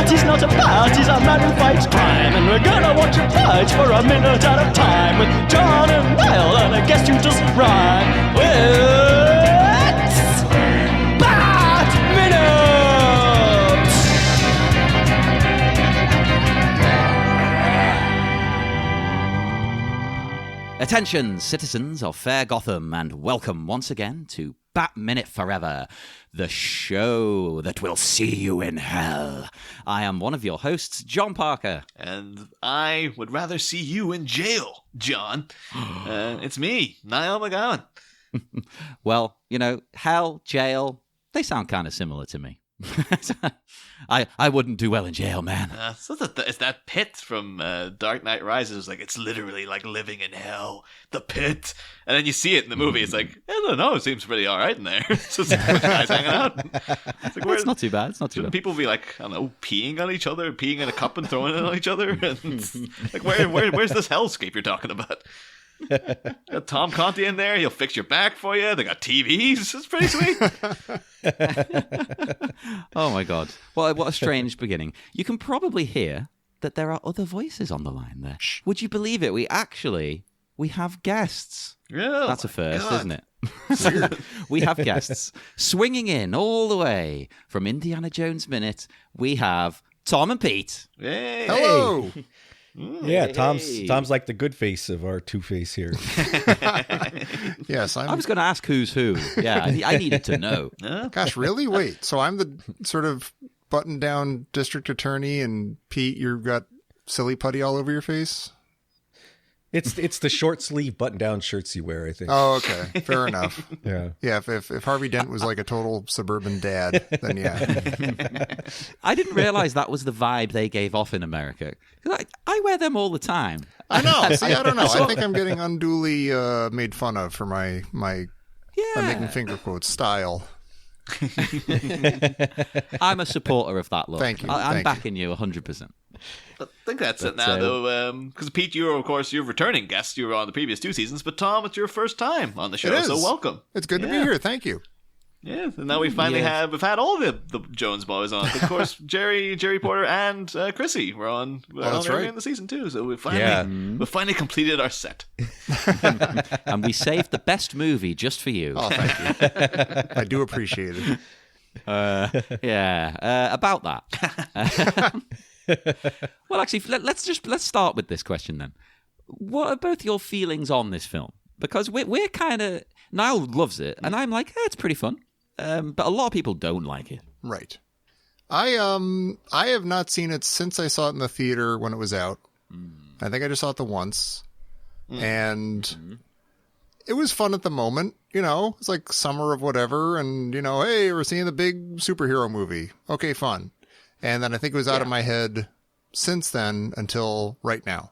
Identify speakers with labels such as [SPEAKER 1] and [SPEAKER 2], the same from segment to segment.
[SPEAKER 1] He's not a bat, he's a man who fights crime. And we're gonna watch him fight for a minute at a time. With John and Niall and a guest who doesn't rhyme. It's Bat Minute!
[SPEAKER 2] Attention, citizens of fair Gotham, and welcome once again to Bat Minute Forever, the show that will see you in hell. I am one of your hosts, John Parker.
[SPEAKER 3] And I would rather see you in jail, John. It's me, Niall McGowan.
[SPEAKER 2] Well, you know, hell, jail, they sound kind of similar to me. I wouldn't do well in jail, man.
[SPEAKER 3] It's that pit from Dark Knight Rises. Like, it's literally like living in hell, the pit. And then you see it in the movie. It's like, I don't know, it seems pretty all right in there. It's just guys hanging out. It's like,
[SPEAKER 2] it's not too bad. It's not too bad.
[SPEAKER 3] People be like, I don't know, peeing on each other, peeing in a cup and throwing it on each other. And like, where's this hellscape you're talking about? Got Tom Conti in there. He'll fix your back for you. They got TVs. It's pretty sweet.
[SPEAKER 2] Oh my God. Well, what a strange beginning. You can probably hear that there are other voices on the line there. Would you believe it? We have guests.
[SPEAKER 3] Yeah,
[SPEAKER 2] that's a first,
[SPEAKER 3] God.
[SPEAKER 2] isn't it? We have guests swinging in all the way from Indiana Jones Minute. We have Tom and Pete.
[SPEAKER 3] Hey.
[SPEAKER 4] Hello.
[SPEAKER 5] Yeah, Tom's like the good face of our Two-Face here.
[SPEAKER 4] Yes,
[SPEAKER 2] I was going to ask who's who. Yeah, I needed to know.
[SPEAKER 4] Gosh, really? Wait, so I'm the sort of button-down district attorney, and Pete, you've got silly putty all over your face?
[SPEAKER 5] It's the short sleeve button down shirts you wear, I think.
[SPEAKER 4] Oh, okay, fair enough.
[SPEAKER 5] Yeah.
[SPEAKER 4] If Harvey Dent was like a total suburban dad, then yeah.
[SPEAKER 2] I didn't realize that was the vibe they gave off in America. I wear them all the time.
[SPEAKER 4] I know. See, I don't know. I think I'm getting unduly made fun of for my I'm making finger quotes style.
[SPEAKER 2] I'm a supporter of that look.
[SPEAKER 4] Thank you.
[SPEAKER 2] I'm backing you 100%.
[SPEAKER 3] I think that's it now, though. Because Pete, you're of course you're a returning guest. You were on the previous 2 seasons, but Tom, it's your first time on the show, so welcome.
[SPEAKER 4] It's good to be here. Thank you.
[SPEAKER 3] Yeah, and now we finally we've had all the Jones boys on. Of course, Jerry Porter, and Chrissy were on.
[SPEAKER 4] That's right.
[SPEAKER 3] In the season too. So we finally completed our set.
[SPEAKER 2] And we saved the best movie just for you.
[SPEAKER 4] Oh, thank you. I do appreciate it.
[SPEAKER 2] About that. Well, actually, let's start with this question then. What are both your feelings on this film? Because we're kind of Niall loves it, and I'm like, it's pretty fun. But a lot of people don't like it.
[SPEAKER 4] Right. I have not seen it since I saw it in the theater when it was out. I think I just saw it the once, and it was fun at the moment. You know, it's like summer of whatever, and hey, we're seeing the big superhero movie. Okay, fun. And then I think it was out of my head since then until right now.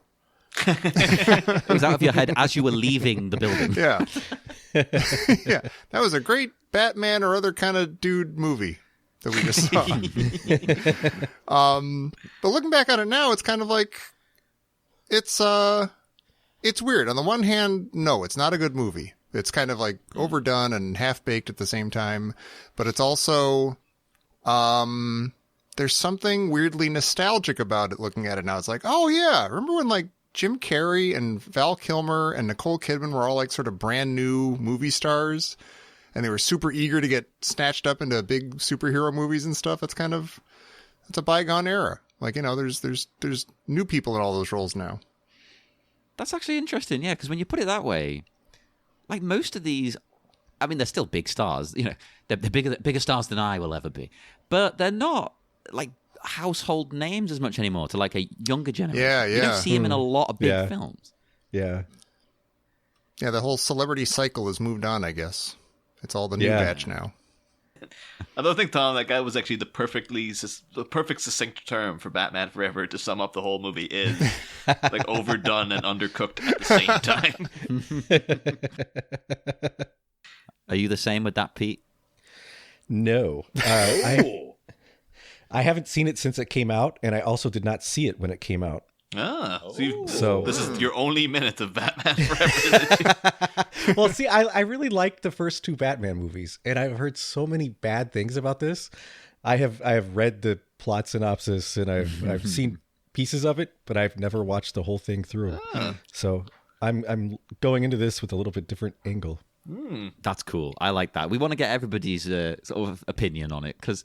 [SPEAKER 2] It was out of your head as you were leaving the building.
[SPEAKER 4] Yeah. Yeah. That was a great Batman or other kind of dude movie that we just saw. But looking back on it now, it's kind of like, it's weird. On the one hand, no, it's not a good movie. It's kind of like overdone and half-baked at the same time. But it's also, there's something weirdly nostalgic about it looking at it now. It's like, oh yeah, remember when like Jim Carrey and Val Kilmer and Nicole Kidman were all like sort of brand new movie stars, and they were super eager to get snatched up into big superhero movies and stuff. It's a bygone era. Like, there's new people in all those roles now.
[SPEAKER 2] That's actually interesting, yeah, because when you put it that way, like most of these, I mean, they're still big stars. They're bigger stars than I will ever be, but they're not like household names as much anymore to like a younger generation.
[SPEAKER 4] Yeah.
[SPEAKER 2] You don't see him in a lot of big films.
[SPEAKER 5] Yeah.
[SPEAKER 4] Yeah, the whole celebrity cycle has moved on, I guess. It's all the new batch now.
[SPEAKER 3] I don't think, Tom, that guy was actually the perfect succinct term for Batman Forever to sum up the whole movie is like overdone and undercooked at the same time.
[SPEAKER 2] Are you the same with that, Pete?
[SPEAKER 5] No. I haven't seen it since it came out, and I also did not see it when it came out. So
[SPEAKER 3] this is your only minute of Batman Forever.
[SPEAKER 5] well, see, I really like the first two Batman movies, and I've heard so many bad things about this. I have read the plot synopsis and I've seen pieces of it, but I've never watched the whole thing through. So I'm going into this with a little bit different angle.
[SPEAKER 2] That's cool. I like that. We want to get everybody's sort of opinion on it because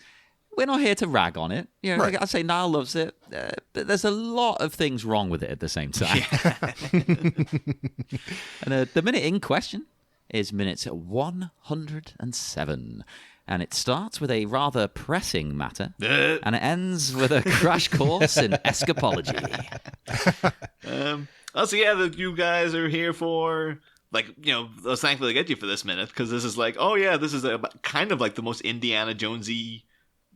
[SPEAKER 2] we're not here to rag on it. You know,
[SPEAKER 4] Right.
[SPEAKER 2] like I say Niall loves it, but there's a lot of things wrong with it at the same time. And the minute in question is minutes 107. And it starts with a rather pressing matter, and it ends with a crash course in escapology.
[SPEAKER 3] So yeah, that you guys are here for, like, you know, I was thankful to get you for this minute, because this is like, oh yeah, this is kind of like the most Indiana Jonesy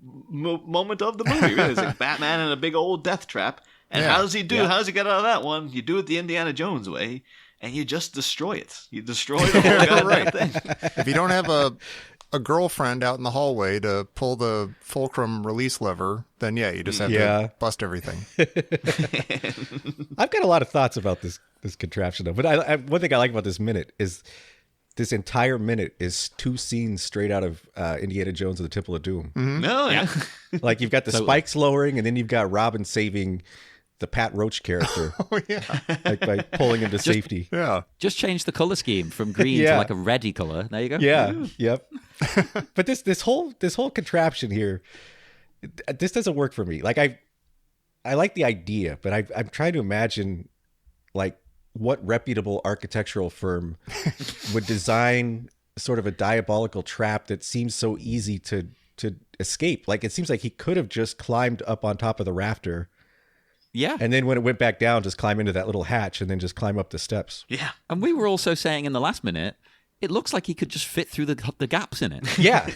[SPEAKER 3] moment of the movie. Really, it's like Batman in a big old death trap, and how does he do? How does he get out of that one? You do it the Indiana Jones way, and you just destroy it. You destroy the whole goddamn thing.
[SPEAKER 4] If you don't have a girlfriend out in the hallway to pull the fulcrum release lever, then you just have to bust everything.
[SPEAKER 5] I've got a lot of thoughts about this contraption, though. But I one thing I like about this minute is this entire minute is two scenes straight out of Indiana Jones and the Temple of Doom.
[SPEAKER 3] No, yeah.
[SPEAKER 5] Like you've got the spikes lowering, and then you've got Robin saving the Pat Roach character. Like by pulling him to safety.
[SPEAKER 4] Yeah.
[SPEAKER 2] Just change the color scheme from green to like a reddy color. There you go.
[SPEAKER 5] Yeah. Yep. But this whole contraption here, this doesn't work for me. Like I like the idea, but I'm trying to imagine like what reputable architectural firm would design sort of a diabolical trap that seems so easy to escape. Like it seems like he could have just climbed up on top of the rafter.
[SPEAKER 2] Yeah.
[SPEAKER 5] And then when it went back down, just climb into that little hatch and then just climb up the steps.
[SPEAKER 3] Yeah.
[SPEAKER 2] And we were also saying in the last minute, it looks like he could just fit through the gaps in it.
[SPEAKER 5] Yeah.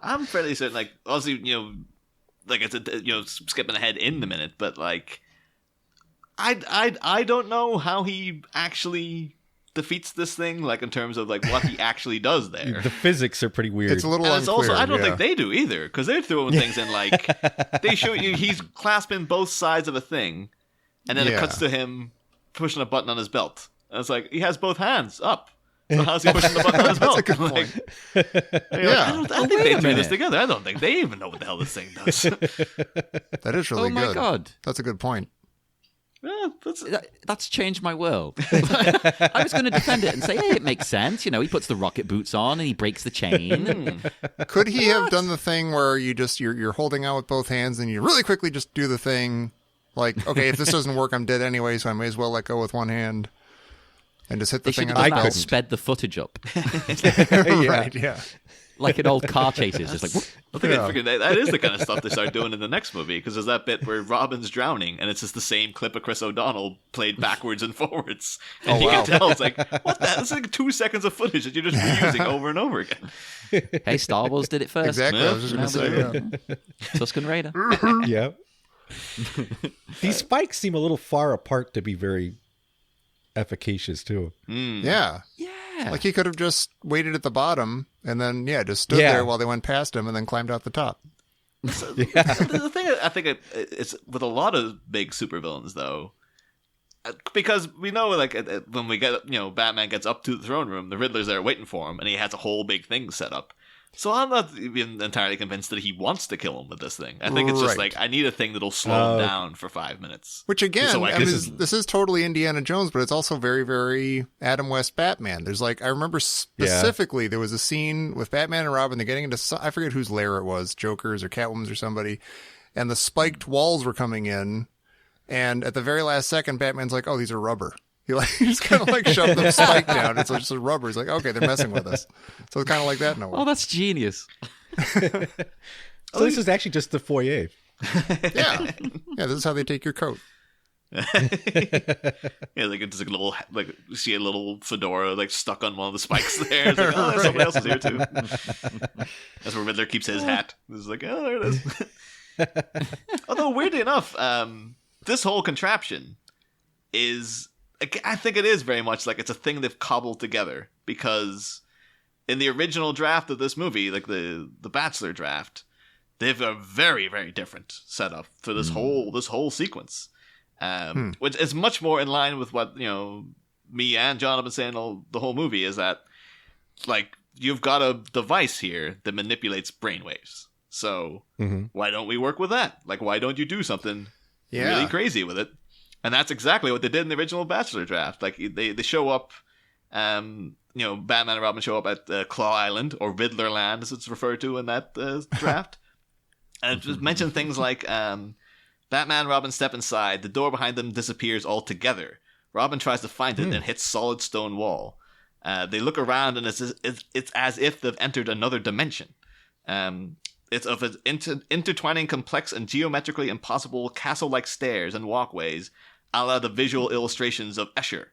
[SPEAKER 3] I'm fairly certain, like, obviously, you know, like it's skipping ahead in the minute, but like, I don't know how he actually defeats this thing, like in terms of like what he actually does there.
[SPEAKER 5] The physics are pretty weird.
[SPEAKER 4] It's a little
[SPEAKER 3] And it's
[SPEAKER 4] unclear.
[SPEAKER 3] also, I don't think they do either, because they're throwing things in like they show you he's clasping both sides of a thing, and then it cuts to him pushing a button on his belt, and it's like he has both hands up. So how's he pushing the button on his belt?
[SPEAKER 4] That's a good
[SPEAKER 3] Like,
[SPEAKER 4] point.
[SPEAKER 3] I don't think they
[SPEAKER 2] wait a
[SPEAKER 3] threw this
[SPEAKER 2] minute.
[SPEAKER 3] together. I don't think they even know what the hell this thing does.
[SPEAKER 4] That is really
[SPEAKER 2] Oh my
[SPEAKER 4] good.
[SPEAKER 2] God.
[SPEAKER 4] That's a good point.
[SPEAKER 3] Yeah,
[SPEAKER 2] That's changed my world. I was going to defend it and say, hey, it makes sense. You know, he puts the rocket boots on and he breaks the chain.
[SPEAKER 4] Could he have done the thing where you're holding out with both hands and you really quickly just do the thing like, okay, if this doesn't work, I'm dead anyway, so I may as well let go with one hand and just hit the
[SPEAKER 2] They
[SPEAKER 4] thing
[SPEAKER 2] should
[SPEAKER 4] on
[SPEAKER 2] have
[SPEAKER 4] the
[SPEAKER 2] done that and
[SPEAKER 4] belt.
[SPEAKER 2] sped the footage up.
[SPEAKER 4] Right, yeah.
[SPEAKER 2] Like in old car chases. Just like, whoop.
[SPEAKER 3] I think I figured that is the kind of stuff they start doing in the next movie, because there's that bit where Robin's drowning, and it's just the same clip of Chris O'Donnell played backwards and forwards, and you can tell it's like, what the? It's like 2 seconds of footage that you're just reusing over and over again.
[SPEAKER 2] Hey, Star Wars did it first.
[SPEAKER 4] Exactly. I was just going to say, yeah.
[SPEAKER 2] Tusken Raider.
[SPEAKER 5] Yeah. These spikes seem a little far apart to be very efficacious too.
[SPEAKER 4] Yeah.
[SPEAKER 2] Yeah.
[SPEAKER 4] Like he could have just waited at the bottom and then, just stood there while they went past him and then climbed out the top.
[SPEAKER 3] The thing I think it's with a lot of big supervillains though, because we know like when we get Batman gets up to the throne room, the Riddler's there waiting for him, and he has a whole big thing set up. So I'm not even entirely convinced that he wants to kill him with this thing. I think it's just
[SPEAKER 4] Right.
[SPEAKER 3] like, I need a thing that'll slow him down for 5 minutes.
[SPEAKER 4] Which again,
[SPEAKER 3] So, like,
[SPEAKER 4] I mean,
[SPEAKER 3] this
[SPEAKER 4] this is totally Indiana Jones, but it's also very, very Adam West Batman. There's like, I remember specifically there was a scene with Batman and Robin. They're getting into, I forget whose lair it was, Joker's or Catwoman's or somebody, and the spiked walls were coming in. And at the very last second, Batman's like, "Oh, these are rubber." He just kind of like shoved them spike down. It's just a rubber. He's like, "Okay, they're messing with us." So it's kind of like that in a way.
[SPEAKER 2] Oh, that's genius.
[SPEAKER 5] So this is actually just the foyer.
[SPEAKER 4] Yeah, this is how they take your coat.
[SPEAKER 3] Yeah, like it's like a little, like you see a little fedora like stuck on one of the spikes there. It's like, oh, somebody else is here too. That's where Riddler keeps his hat. It's like, oh, there it is. Although weirdly enough, this whole contraption is, I think it is very much like it's a thing they've cobbled together, because in the original draft of this movie, like the Bachelor draft, they have a very, very different setup for this whole sequence. which is much more in line with what me and John have been saying the whole movie, is that like you've got a device here that manipulates brainwaves. So why don't we work with that? Like, why don't you do something really crazy with it? And that's exactly what they did in the original Bachelor draft. Like they show up, Batman and Robin show up at Claw Island, or Riddler Land as it's referred to in that draft. And it just mentioned things like Batman and Robin step inside, the door behind them disappears altogether. Robin tries to find it and hits solid stone wall. They look around and it's as if they've entered another dimension. It's of an intertwining, complex, and geometrically impossible castle-like stairs and walkways, a la the visual illustrations of Escher.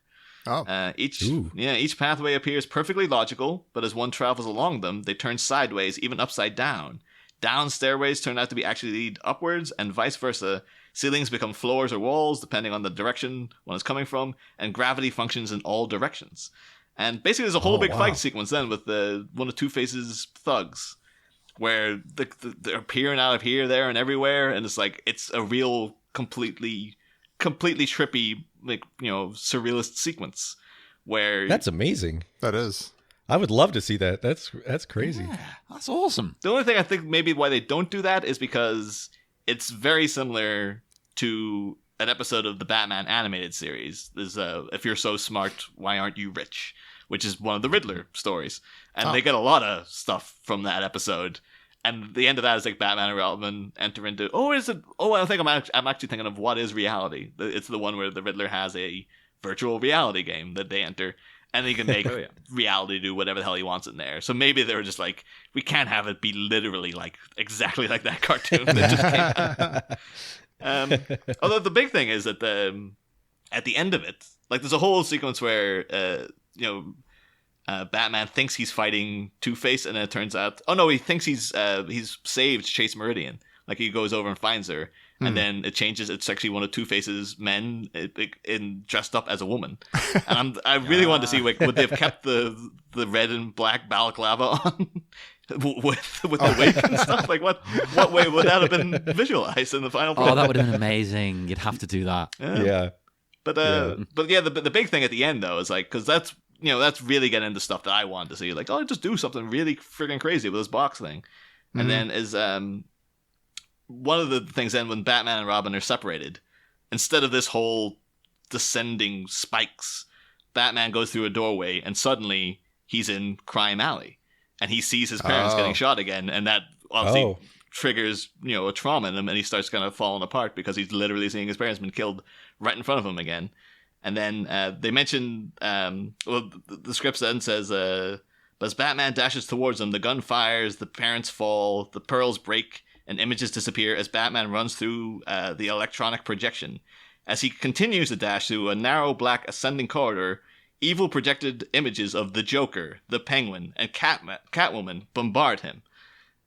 [SPEAKER 4] Oh.
[SPEAKER 3] Each pathway appears perfectly logical, but as one travels along them, they turn sideways, even upside down. Down stairways turn out to be actually lead upwards, and vice versa. Ceilings become floors or walls, depending on the direction one is coming from, and gravity functions in all directions. And basically, there's a whole big fight sequence then with one of Two-Face's thugs, where they're appearing out of here, there, and everywhere, and it's like it's a real completely trippy, like surrealist sequence where
[SPEAKER 5] That's amazing.
[SPEAKER 4] That is.
[SPEAKER 5] I would love to see that. That's crazy.
[SPEAKER 2] Yeah, that's awesome.
[SPEAKER 3] The only thing I think maybe why they don't do that is because it's very similar to an episode of the Batman animated series. There's If You're So Smart, Why Aren't You Rich? Which is one of the Riddler stories. And they get a lot of stuff from that episode. And the end of that is like Batman and Robin enter into, I think I'm actually thinking of What Is Reality. It's the one where the Riddler has a virtual reality game that they enter. And he can make reality do whatever the hell he wants in there. So maybe they were just like, we can't have it be literally like exactly like that cartoon that just came out. Although the big thing is that at the end of it, like there's a whole sequence where Batman thinks he's fighting Two-Face, and then it turns out, he thinks he's saved Chase Meridian. Like he goes over and finds her, and then it changes. It's actually one of Two-Face's men dressed up as a woman. And I really wanted to see would they have kept the red and black balaclava on with the wig and stuff? Like what way would that have been visualized in the final film?
[SPEAKER 2] Oh, that would have been amazing. You'd have to do that.
[SPEAKER 5] Yeah.
[SPEAKER 3] But the big thing at the end though is like, because that's really getting into stuff that I wanted to see. Like, just do something really freaking crazy with this box thing. And then is one of the things then when Batman and Robin are separated, instead of this whole descending spikes, Batman goes through a doorway and suddenly he's in Crime Alley. And he sees his parents getting shot again, and that obviously triggers, a trauma in him, and he starts kind of falling apart because he's literally seeing his parents been killed right in front of him again. And then they mention, the script then says, but as Batman dashes towards them, the gun fires, the parents fall, the pearls break, and images disappear as Batman runs through the electronic projection. As he continues to dash through a narrow black ascending corridor, evil projected images of the Joker, the Penguin, and Catwoman bombard him.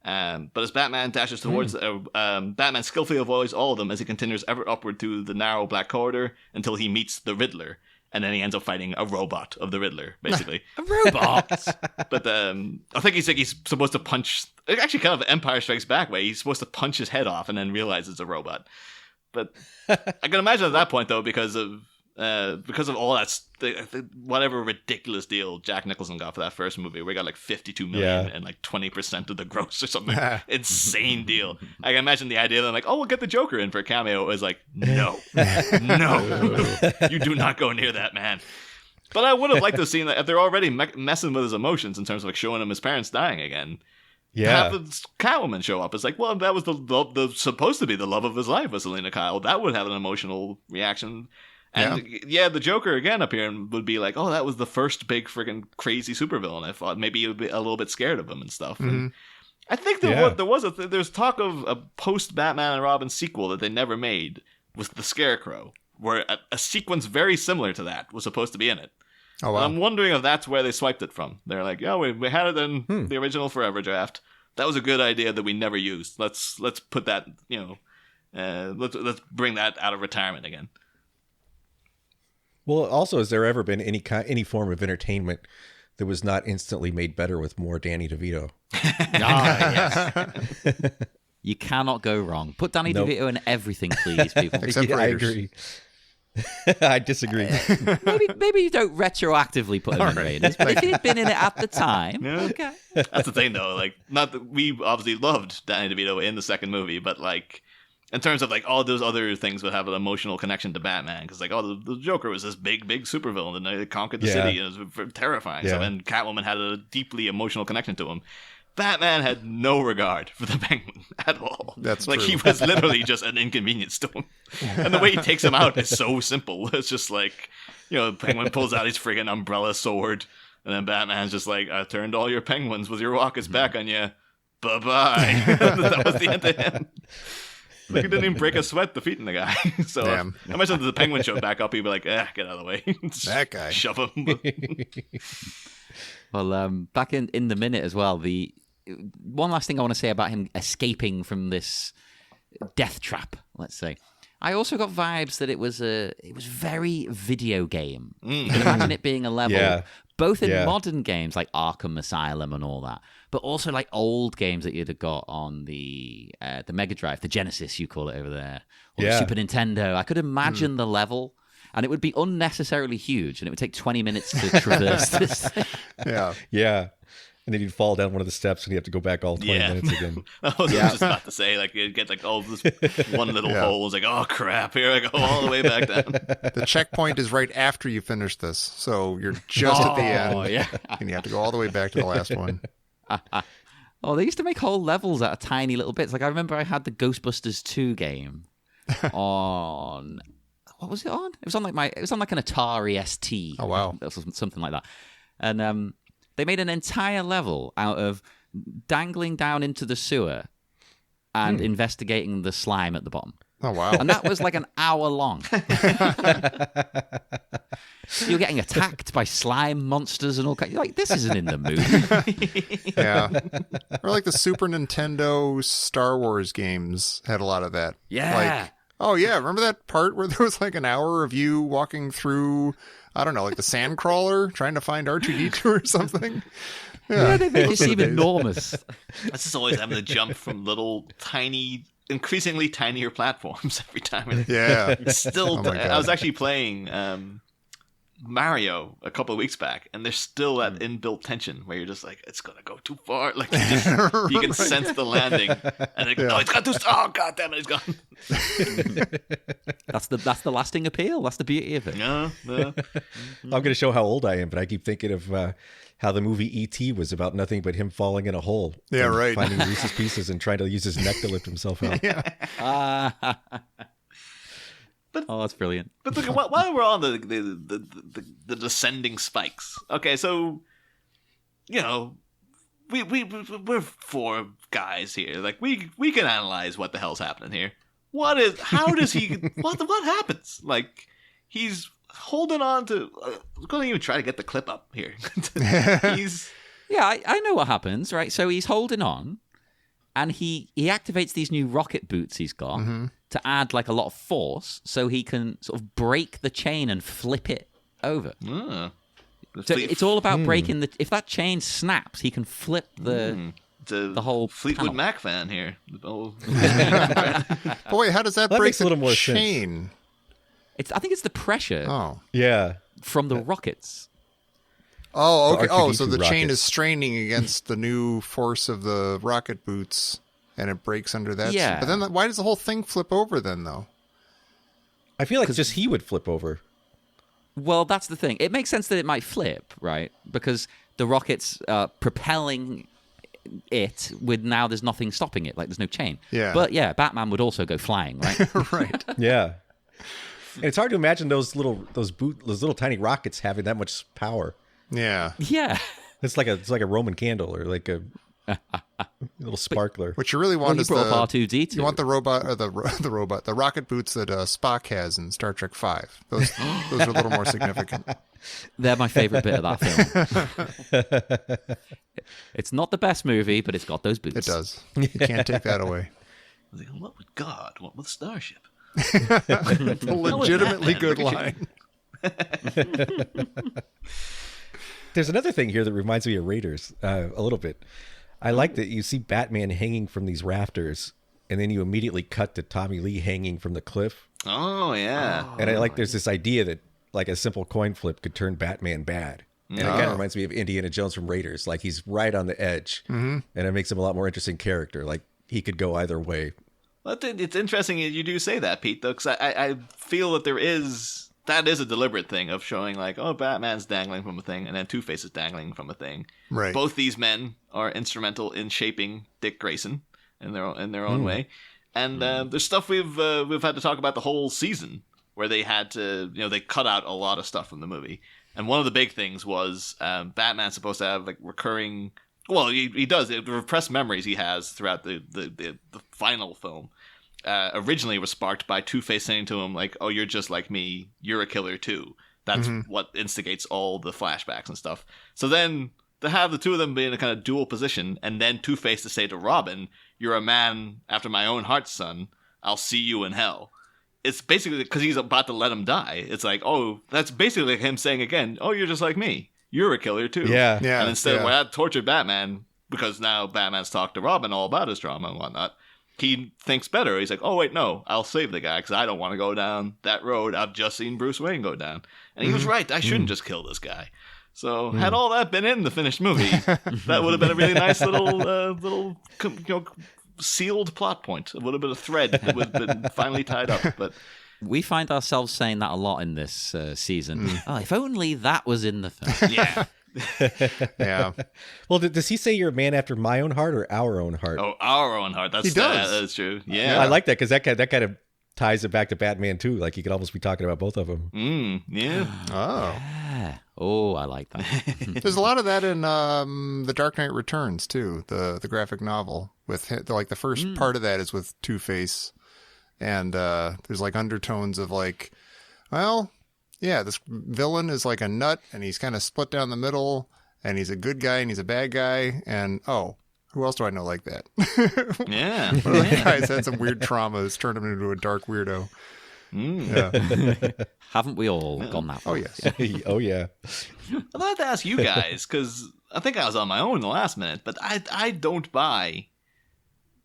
[SPEAKER 3] But as Batman dashes towards, Batman skillfully avoids all of them as he continues ever upward through the narrow black corridor until he meets the Riddler. And then he ends up fighting a robot of the Riddler, basically.
[SPEAKER 2] A robot?
[SPEAKER 3] But I think he's supposed to punch, actually kind of Empire Strikes Back way, he's supposed to punch his head off and then realize it's a robot. But I can imagine at that point, though, because of all that, whatever ridiculous deal Jack Nicholson got for that first movie, where he got like $52 million and like 20% of the gross or something. Insane deal. I can imagine the idea that like, we'll get the Joker in for a cameo. It was like, no, you do not go near that man. But I would have liked to have seen that if they're already messing with his emotions in terms of like showing him his parents dying again.
[SPEAKER 5] Yeah.
[SPEAKER 3] Have the Catwoman show up. It's like, well, that was the supposed to be the love of his life was Selena Kyle. That would have an emotional reaction. And the Joker again appearing would be like, that was the first big freaking crazy supervillain I fought. Maybe you would be a little bit scared of him and stuff. And I think there's talk of a post Batman and Robin sequel that they never made with the Scarecrow, where a sequence very similar to that was supposed to be in it.
[SPEAKER 4] Oh wow!
[SPEAKER 3] I'm wondering if that's where they swiped it from. They're like, we had it in the original Forever draft. That was a good idea that we never used. Let's put that, let's bring that out of retirement again.
[SPEAKER 5] Well, also, has there ever been any form of entertainment that was not instantly made better with more Danny DeVito?
[SPEAKER 2] Yes. You cannot go wrong. Put Danny
[SPEAKER 5] Nope.
[SPEAKER 2] DeVito in everything, please, people.
[SPEAKER 4] Except
[SPEAKER 5] Yeah, I
[SPEAKER 4] Raiders.
[SPEAKER 5] agree. I disagree.
[SPEAKER 2] maybe you don't retroactively put him in Raiders, but if he'd been in it at the time,
[SPEAKER 3] Yeah.
[SPEAKER 2] okay.
[SPEAKER 3] That's the thing, though. Like, not that we obviously loved Danny DeVito in the second movie, but like, in terms of like all those other things would have an emotional connection to Batman, because like, the Joker was this big supervillain and they conquered the
[SPEAKER 5] Yeah.
[SPEAKER 3] city and it was terrifying. So,
[SPEAKER 5] Yeah.
[SPEAKER 3] and Catwoman had a deeply emotional connection to him. Batman had no regard for the Penguin at all.
[SPEAKER 4] That's
[SPEAKER 3] like
[SPEAKER 4] true.
[SPEAKER 3] he was literally just an inconvenience to him, and the way he takes him out is so simple. It's just like, the Penguin pulls out his friggin' umbrella sword, and then Batman's just like, "I turned all your penguins with your rockets back on you. Bye bye." That was the end of him. Like he didn't even break a sweat defeating the guy. So
[SPEAKER 4] Damn.
[SPEAKER 3] I imagine if the Penguin showed back up, he'd be like, get out of the way. Just
[SPEAKER 4] That guy.
[SPEAKER 3] shove him.
[SPEAKER 2] Well, back in the minute as well, the one last thing I want to say about him escaping from this death trap, let's say. I also got vibes that it was very video game. You can imagine it being a level,
[SPEAKER 5] Yeah.
[SPEAKER 2] both in
[SPEAKER 5] Yeah.
[SPEAKER 2] modern games like Arkham Asylum and all that, but also like old games that you'd have got on the Mega Drive, the Genesis, you call it over there, or the
[SPEAKER 5] Yeah.
[SPEAKER 2] Super Nintendo. I could imagine the level, and it would be unnecessarily huge, and it would take 20 minutes to traverse this thing.
[SPEAKER 4] Yeah.
[SPEAKER 5] Yeah. And then you'd fall down one of the steps and you have to go back all 20 minutes again.
[SPEAKER 3] I was just about to say, like, you'd get like all this one little
[SPEAKER 4] Yeah.
[SPEAKER 3] hole. It's like, oh crap, here I go all the way back down.
[SPEAKER 4] The checkpoint is right after you finish this, so you're just at the end,
[SPEAKER 2] Oh, yeah.
[SPEAKER 4] and you have to go all the way back to the last one.
[SPEAKER 2] Oh, they used to make whole levels out of tiny little bits. Like I remember I had the Ghostbusters 2 game on what was it on? It was on like an Atari ST.
[SPEAKER 4] Oh, wow.
[SPEAKER 2] Or something like that. And they made an entire level out of dangling down into the sewer and investigating the slime at the bottom.
[SPEAKER 4] Oh wow!
[SPEAKER 2] And that was like an hour long. You're getting attacked by slime monsters and all kinds. You're like, this isn't in the movie.
[SPEAKER 4] Yeah, or like the Super Nintendo Star Wars games had a lot of that.
[SPEAKER 2] Yeah.
[SPEAKER 4] Like, oh yeah, remember that part where there was like an hour of you walking through, I don't know, like the Sandcrawler trying to find R2-D2 or something?
[SPEAKER 2] Yeah, they make you
[SPEAKER 4] Those were the
[SPEAKER 2] seem
[SPEAKER 4] days.
[SPEAKER 2] enormous.
[SPEAKER 3] That's just always having to jump from little tiny, increasingly tinier platforms every time. And
[SPEAKER 4] Yeah.
[SPEAKER 3] it's still,
[SPEAKER 4] Oh my God.
[SPEAKER 3] I was actually playing Mario a couple of weeks back, and there's still that inbuilt tension where you're just like, it's gonna go too far. Like you can sense the landing, and like, no, it's got too. Oh god damn it, it's gone.
[SPEAKER 2] That's the lasting appeal. That's the beauty of it.
[SPEAKER 3] No.
[SPEAKER 5] I'm going to show how old I am, but I keep thinking of how the movie E.T. was about nothing but him falling in a hole.
[SPEAKER 4] Yeah,
[SPEAKER 5] and
[SPEAKER 4] right.
[SPEAKER 5] Finding Reese's Pieces and trying to use his neck to lift himself out.
[SPEAKER 2] Oh, that's brilliant.
[SPEAKER 3] But look, while we're on the descending spikes, okay, so we're four guys here. Like we can analyze what the hell's happening here. How does he? what happens? Like he's holding on to. I'm going to even try to get the clip up here. He's
[SPEAKER 2] Yeah, I know what happens, right? So he's holding on, and he activates these new rocket boots he's got to add like a lot of force, so he can sort of break the chain and flip it over. So it's all about breaking the. If that chain snaps, he can flip the whole
[SPEAKER 3] Fleetwood
[SPEAKER 2] panel.
[SPEAKER 3] Mac fan here. Oh.
[SPEAKER 4] But wait, how does that
[SPEAKER 5] That
[SPEAKER 4] break
[SPEAKER 5] makes a
[SPEAKER 4] the
[SPEAKER 5] little more sense.
[SPEAKER 4] chain?
[SPEAKER 2] I think it's the pressure
[SPEAKER 4] Oh.
[SPEAKER 5] Yeah.
[SPEAKER 2] from the rockets.
[SPEAKER 4] Oh, okay.
[SPEAKER 5] The
[SPEAKER 4] Oh, so
[SPEAKER 5] R2-D2
[SPEAKER 4] the chain
[SPEAKER 5] rocket.
[SPEAKER 4] is straining against the new force of the rocket boots, and it breaks under that.
[SPEAKER 2] Yeah.
[SPEAKER 4] But then why does the whole thing flip over then, though?
[SPEAKER 5] I feel like just he would flip over.
[SPEAKER 2] Well, that's the thing. It makes sense that it might flip, right? Because the rockets are propelling it with now there's nothing stopping it. Like there's no chain.
[SPEAKER 4] Yeah.
[SPEAKER 2] But yeah, Batman would also go flying, right?
[SPEAKER 4] Right.
[SPEAKER 5] Yeah. And it's hard to imagine those little tiny rockets having that much power.
[SPEAKER 4] Yeah.
[SPEAKER 2] Yeah.
[SPEAKER 5] It's like a Roman candle or like a little sparkler.
[SPEAKER 4] What you really
[SPEAKER 2] Well,
[SPEAKER 4] want
[SPEAKER 2] you
[SPEAKER 4] is
[SPEAKER 2] brought up R2-D2.
[SPEAKER 4] You want the robot or the rocket boots that Spock has in Star Trek V. Those are a little more significant.
[SPEAKER 2] They're my favorite bit of that film. It's not the best movie, but it's got those boots.
[SPEAKER 4] It does. You can't take that away.
[SPEAKER 3] I was like, what would God want with Starship?
[SPEAKER 4] A legitimately good line.
[SPEAKER 5] There's another thing here that reminds me of Raiders a little bit. I like that you see Batman hanging from these rafters, and then you immediately cut to Tommy Lee hanging from the cliff.
[SPEAKER 3] Oh yeah.
[SPEAKER 5] And I like there's this idea that like a simple coin flip could turn Batman bad. And it kind of reminds me of Indiana Jones from Raiders. Like he's right on the edge, and it makes him a lot more interesting character. Like he could go either way.
[SPEAKER 3] Well, it's interesting you do say that, Pete, though, because I feel that that is a deliberate thing of showing like, oh, Batman's dangling from a thing, and then Two-Face is dangling from a thing.
[SPEAKER 4] Right.
[SPEAKER 3] Both these men are instrumental in shaping Dick Grayson in their own way, and there's stuff we've had to talk about the whole season where they had to, they cut out a lot of stuff from the movie. And one of the big things was Batman's supposed to have like recurring. Well, he does. The repressed memories he has throughout the final film originally was sparked by Two-Face saying to him like, "Oh, you're just like me. You're a killer too." That's what instigates all the flashbacks and stuff. So then to have the two of them be in a kind of dual position, and then Two-Face to say to Robin, "You're a man after my own heart, son. I'll see you in hell." It's basically because he's about to let him die. It's like, oh, that's basically him saying again, "Oh, you're just like me. You're a killer too."
[SPEAKER 5] Yeah.
[SPEAKER 3] And instead of that tortured Batman, because now Batman's talked to Robin all about his trauma and whatnot, he thinks better. He's like, oh, wait, no, I'll save the guy because I don't want to go down that road I've just seen Bruce Wayne go down. And he was right. I shouldn't just kill this guy. So had all that been in the finished movie, that would have been a really nice little sealed plot point. It would have been a thread that would have been finally tied up. But
[SPEAKER 2] We find ourselves saying that a lot in this season. Oh, if only that was in the film.
[SPEAKER 3] yeah.
[SPEAKER 4] Yeah.
[SPEAKER 5] Well, does he say you're a man after my own heart or our own heart?
[SPEAKER 3] Oh, our own heart.
[SPEAKER 4] He does.
[SPEAKER 3] That's true. Yeah.
[SPEAKER 5] I like that because that kind of ties it back to Batman too. Like you could almost be talking about both of them.
[SPEAKER 3] Yeah.
[SPEAKER 4] Oh.
[SPEAKER 2] Yeah. Oh, I like that.
[SPEAKER 4] There's a lot of that in The Dark Knight Returns too, the graphic novel. With like the first part of that is with Two-Face, and there's like undertones of like, well, yeah, this villain is like a nut, and he's kind of split down the middle, and he's a good guy and he's a bad guy, and oh, who else do I know like that?
[SPEAKER 3] Yeah.
[SPEAKER 4] One of the guys had some weird trauma that's turned him into a dark weirdo. Yeah.
[SPEAKER 2] Haven't we all gone that far?
[SPEAKER 4] Oh yes.
[SPEAKER 5] Oh yeah.
[SPEAKER 3] I'd like to ask you guys, because I think I was on my own in the last minute, but I don't buy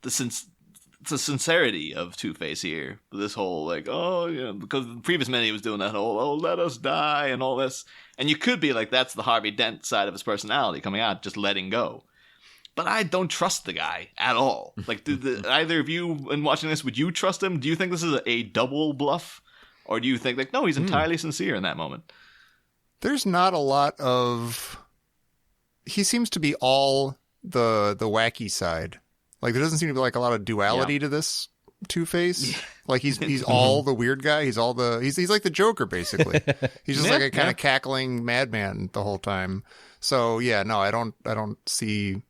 [SPEAKER 3] the sincerity of Two-Face here. This whole, like, oh, yeah, because the previous minute he was doing that whole, oh, let us die and all this. And you could be like, that's the Harvey Dent side of his personality coming out, just letting go. But I don't trust the guy at all. Like, either of you, in watching this, would you trust him? Do you think this is a double bluff? Or do you think, like, no, he's entirely sincere in that moment?
[SPEAKER 4] There's not a lot of. He seems to be all the wacky side. Like there doesn't seem to be like a lot of duality to this Two-Face. Like he's all the weird guy. He's all the he's like the Joker basically. He's just like a kind of cackling madman the whole time. So yeah, no, I don't see.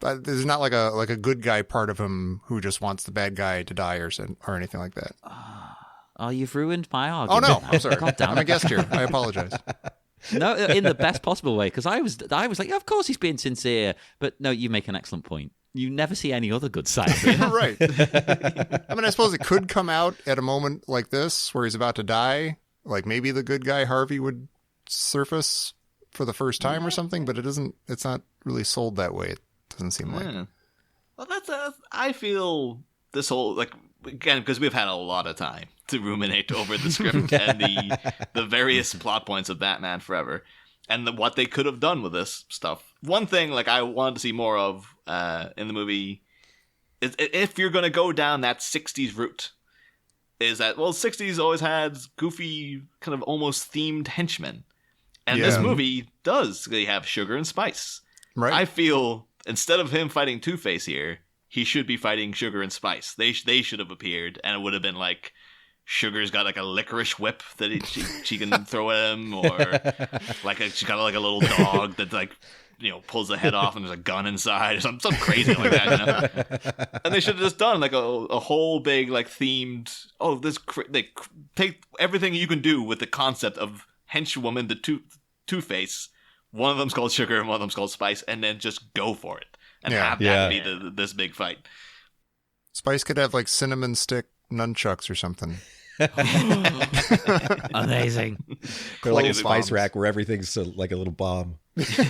[SPEAKER 4] There's not like a good guy part of him who just wants the bad guy to die or anything like that.
[SPEAKER 2] Oh, you've ruined my
[SPEAKER 4] Oh
[SPEAKER 2] argument.
[SPEAKER 4] no, I'm sorry.
[SPEAKER 2] God damn
[SPEAKER 4] I'm a
[SPEAKER 2] it.
[SPEAKER 4] guest here. I apologize.
[SPEAKER 2] No, in the best possible way, because I was like, of course he's being sincere, but no, you make an excellent point. You never see any other good side of him.
[SPEAKER 4] Right. I mean, I suppose it could come out at a moment like this where he's about to die. Like maybe the good guy Harvey would surface for the first time or something, but it's not really sold that way. It doesn't seem like.
[SPEAKER 3] Yeah. Well, I feel this whole, like, again, because we've had a lot of time to ruminate over the script and the various plot points of Batman Forever and what they could have done with this stuff. One thing, like, I wanted to see more of in the movie is if you're going to go down that 60s route, is that, well, 60s always had goofy, kind of almost themed henchmen. And this movie does. They have Sugar and Spice.
[SPEAKER 4] Right.
[SPEAKER 3] I feel instead of him fighting Two-Face here, he should be fighting Sugar and Spice. They should have appeared, and it would have been like Sugar's got like a licorice whip that she can throw at him, or like she's got like a little dog that like pulls the head off and there's a gun inside, or something crazy like that. And they should have just done like a whole big like themed. Oh, they take everything you can do with the concept of henchwoman to Two-Face. One of them's called Sugar and one of them's called Spice, and then just go for it. And have that be this big fight.
[SPEAKER 4] Spice could have like cinnamon stick nunchucks or something.
[SPEAKER 2] Amazing.
[SPEAKER 5] They're like a
[SPEAKER 4] Clothes
[SPEAKER 5] spice
[SPEAKER 4] bombs.
[SPEAKER 5] rack where everything's like a little bomb.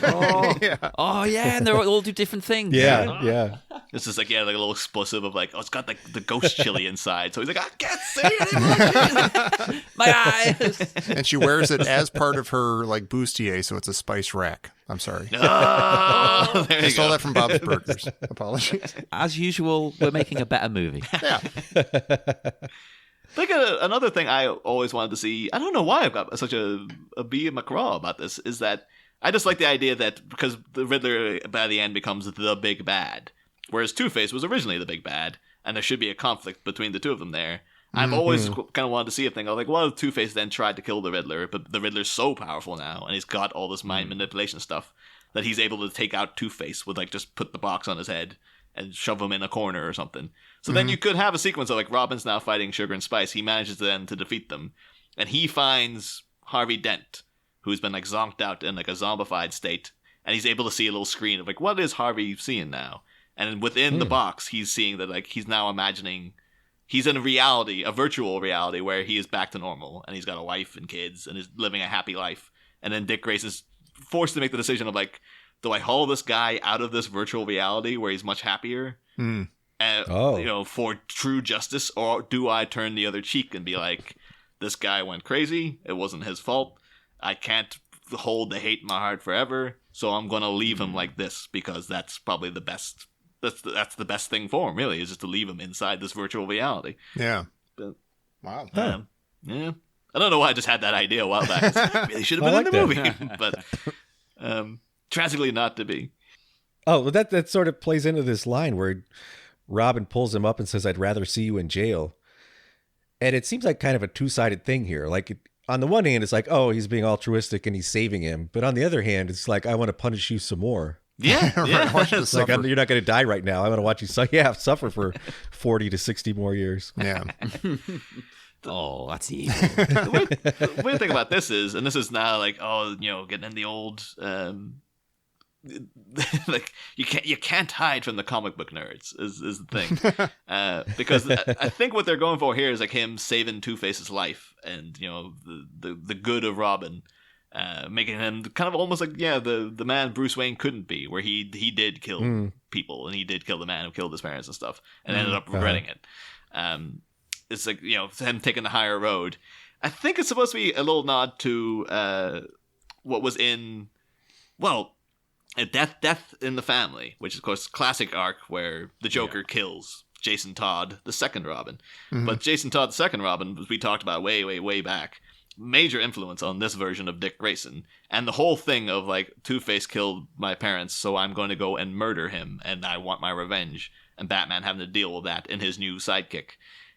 [SPEAKER 2] Oh yeah, and they all do different things.
[SPEAKER 5] Yeah.
[SPEAKER 3] It's just like, yeah, like a little explosive of like, oh, it's got like the ghost chili inside. So he's like, I can't see it anymore.
[SPEAKER 2] My eyes.
[SPEAKER 4] And she wears it as part of her like bustier, so it's a spice rack. I'm sorry.
[SPEAKER 3] Oh, there
[SPEAKER 4] I
[SPEAKER 3] you
[SPEAKER 4] stole
[SPEAKER 3] go.
[SPEAKER 4] that from Bob's Burgers. Apologies.
[SPEAKER 2] As usual, we're making a better movie.
[SPEAKER 4] Yeah.
[SPEAKER 3] Like another thing I always wanted to see, I don't know why I've got such a B McCraw about this, is that I just like the idea that because the Riddler by the end becomes the big bad, whereas Two-Face was originally the big bad, and there should be a conflict between the two of them there. I've always kind of wanted to see a thing of like, what if Two-Face then tried to kill the Riddler, but the Riddler's so powerful now, and he's got all this mind manipulation stuff, that he's able to take out Two-Face with like just put the box on his head and shove him in a corner or something. So then you could have a sequence of like Robin's now fighting Sugar and Spice. He manages then to defeat them, and he finds Harvey Dent, who's been like zonked out in like a zombified state, and he's able to see a little screen of like, what is Harvey seeing now? And within the box, he's seeing that like he's now imagining he's in a reality, a virtual reality, where he is back to normal, and he's got a wife and kids, and is living a happy life. And then Dick Grayson is forced to make the decision of like, do I haul this guy out of this virtual reality where he's much happier, for true justice, or do I turn the other cheek and be like, this guy went crazy, it wasn't his fault, I can't hold the hate in my heart forever, so I'm gonna leave him like this because that's probably the best. That's the best thing for him, really, is just to leave him inside this virtual reality.
[SPEAKER 4] Yeah.
[SPEAKER 3] But,
[SPEAKER 4] Wow.
[SPEAKER 3] yeah. I don't know why I just had that idea a while back. It really should have been in the movie, but tragically not to be.
[SPEAKER 5] Oh, well, that sort of plays into this line where Robin pulls him up and says, "I'd rather see you in jail." And it seems like kind of a two-sided thing here. Like, on the one hand, it's like, oh, he's being altruistic and he's saving him. But on the other hand, it's like, I want to punish you some more.
[SPEAKER 3] Yeah, yeah.
[SPEAKER 4] Watch the
[SPEAKER 5] It's like,
[SPEAKER 4] suffer.
[SPEAKER 5] you're not going to die right now. I want to watch you suffer for 40 to 60 more years.
[SPEAKER 4] Yeah.
[SPEAKER 2] Oh, that's evil.
[SPEAKER 3] The weird thing about this is, and this is now like, getting in the old, like you can't hide from the comic book nerds is the thing, because I think what they're going for here is like him saving Two-Face's life, and the good of Robin. Making him kind of almost like the man Bruce Wayne couldn't be, where he did kill people, and he did kill the man who killed his parents and stuff, and ended up regretting it. It's like him taking the higher road. I think it's supposed to be a little nod to what was in Death in the Family, which is of course classic arc where the Joker kills Jason Todd, the second Robin. But Jason Todd, the second Robin, as we talked about way back, major influence on this version of Dick Grayson, and the whole thing of like Two-Face killed my parents, so I'm going to go and murder him, and I want my revenge, and Batman having to deal with that in his new sidekick.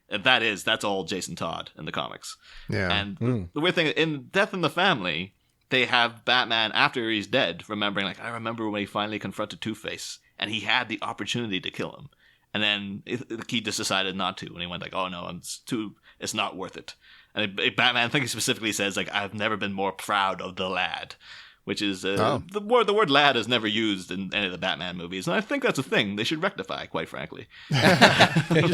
[SPEAKER 3] And that's all Jason Todd in the comics.
[SPEAKER 4] Yeah.
[SPEAKER 3] And the weird thing, in Death in the Family, they have Batman, after he's dead, remembering like, I remember when he finally confronted Two-Face, and he had the opportunity to kill him, and then he just decided not to, and he went like, oh no, it's not worth it. And Batman, I think he specifically says, like, I've never been more proud of the lad, which is the word lad is never used in any of the Batman movies, and I think that's a thing they should rectify, quite frankly.
[SPEAKER 2] You